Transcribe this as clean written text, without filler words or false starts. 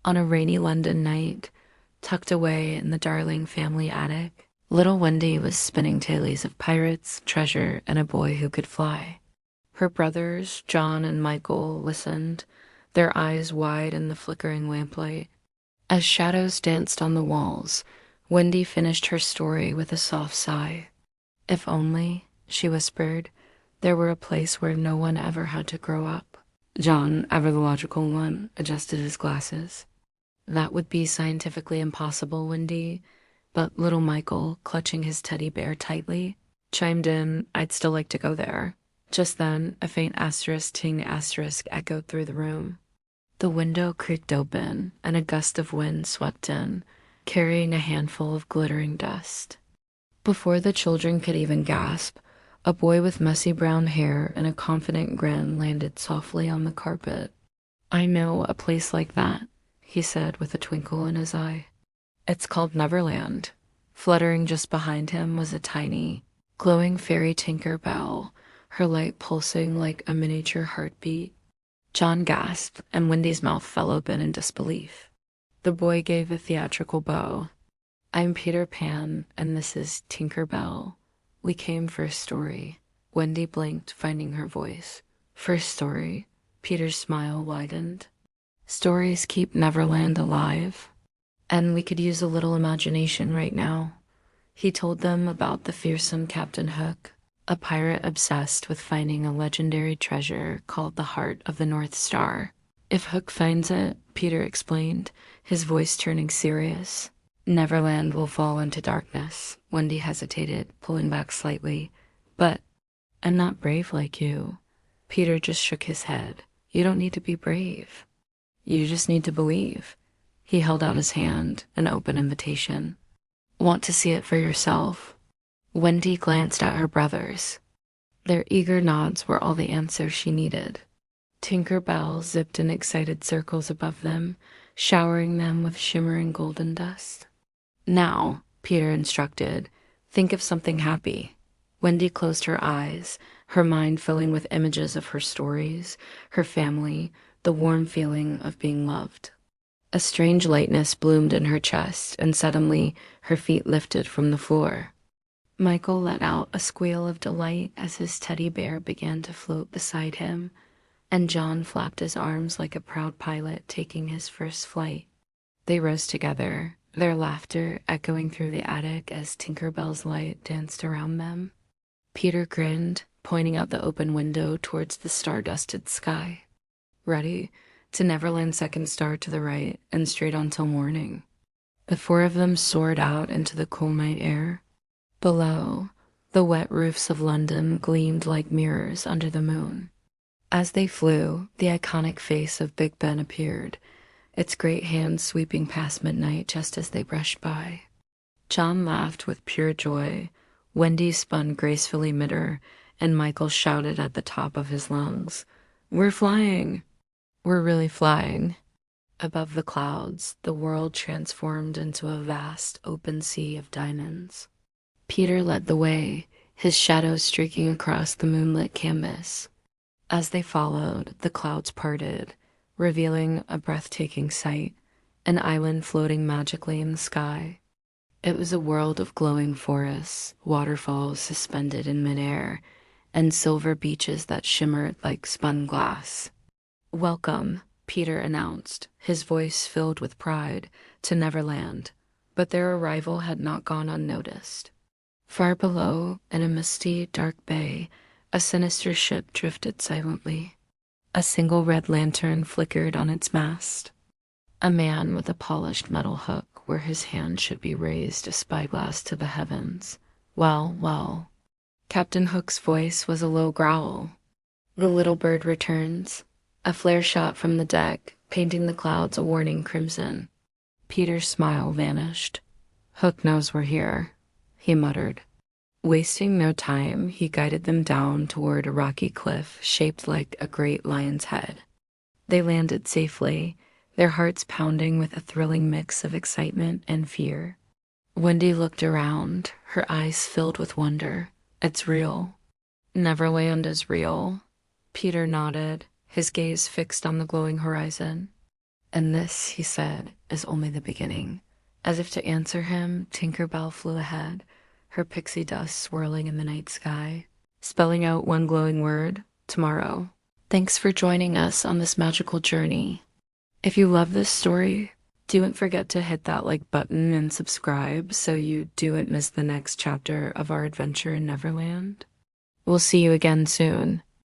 On a rainy London night, tucked away in the Darling family attic, little Wendy was spinning tales of pirates, treasure, and a boy who could fly. Her brothers, John and Michael, listened, their eyes wide in the flickering lamplight. As shadows danced on the walls, Wendy finished her story with a soft sigh. If only, she whispered, there were a place where no one ever had to grow up. John, ever the logical one, adjusted his glasses. That would be scientifically impossible, Wendy, but little Michael, clutching his teddy bear tightly, chimed in, I'd still like to go there. Just then, a faint asterisk ting asterisk echoed through the room. The window creaked open, and a gust of wind swept in, carrying a handful of glittering dust. Before the children could even gasp, a boy with messy brown hair and a confident grin landed softly on the carpet. I know a place like that, he said with a twinkle in his eye. It's called Neverland. Fluttering just behind him was a tiny, glowing fairy Tinker Bell, her light pulsing like a miniature heartbeat. John gasped, and Wendy's mouth fell open in disbelief. The boy gave a theatrical bow. I'm Peter Pan, and this is Tinker Bell. We came for a story. Wendy blinked, finding her voice. First story. Peter's smile widened. Stories keep Neverland alive. And we could use a little imagination right now. He told them about the fearsome Captain Hook, a pirate obsessed with finding a legendary treasure called the Heart of the North Star. If Hook finds it, Peter explained, his voice turning serious, Neverland will fall into darkness. Wendy hesitated, pulling back slightly. But I'm not brave like you. Peter just shook his head. You don't need to be brave. You just need to believe. He held out his hand, an open invitation. Want to see it for yourself? Wendy glanced at her brothers. Their eager nods were all the answers she needed. Tinker Bell zipped in excited circles above them, showering them with shimmering golden dust. Now, Peter instructed, think of something happy. Wendy closed her eyes, her mind filling with images of her stories, her family, the warm feeling of being loved. A strange lightness bloomed in her chest, and suddenly her feet lifted from the floor. Michael let out a squeal of delight as his teddy bear began to float beside him, and John flapped his arms like a proud pilot taking his first flight. They rose together, their laughter echoing through the attic as Tinker Bell's light danced around them. Peter grinned, pointing out the open window towards the star-dusted sky. Ready? To Neverland's second star to the right, and straight on till morning. The four of them soared out into the cool night air. Below, the wet roofs of London gleamed like mirrors under the moon. As they flew, the iconic face of Big Ben appeared, its great hands sweeping past midnight just as they brushed by. John laughed with pure joy, Wendy spun gracefully mid-air, and Michael shouted at the top of his lungs, We're flying! We're really flying. Above the clouds, the world transformed into a vast, open sea of diamonds. Peter led the way, his shadow streaking across the moonlit canvas. As they followed, the clouds parted, revealing a breathtaking sight, an island floating magically in the sky. It was a world of glowing forests, waterfalls suspended in midair, and silver beaches that shimmered like spun glass. Welcome, Peter announced, his voice filled with pride, to Neverland, but their arrival had not gone unnoticed. Far below, in a misty, dark bay, a sinister ship drifted silently. A single red lantern flickered on its mast. A man with a polished metal hook where his hand should be raised a spyglass to the heavens. Well, well. Captain Hook's voice was a low growl. The little bird returns. A flare shot from the deck, painting the clouds a warning crimson. Peter's smile vanished. Hook knows we're here, he muttered. Wasting no time, he guided them down toward a rocky cliff shaped like a great lion's head. They landed safely, their hearts pounding with a thrilling mix of excitement and fear. Wendy looked around, her eyes filled with wonder. It's real. Neverland is real. Peter nodded, his gaze fixed on the glowing horizon. And this, he said, is only the beginning. As if to answer him, Tinker Bell flew ahead, her pixie dust swirling in the night sky, spelling out one glowing word: tomorrow. Thanks for joining us on this magical journey. If you love this story, don't forget to hit that like button and subscribe so you don't miss the next chapter of our adventure in Neverland. We'll see you again soon.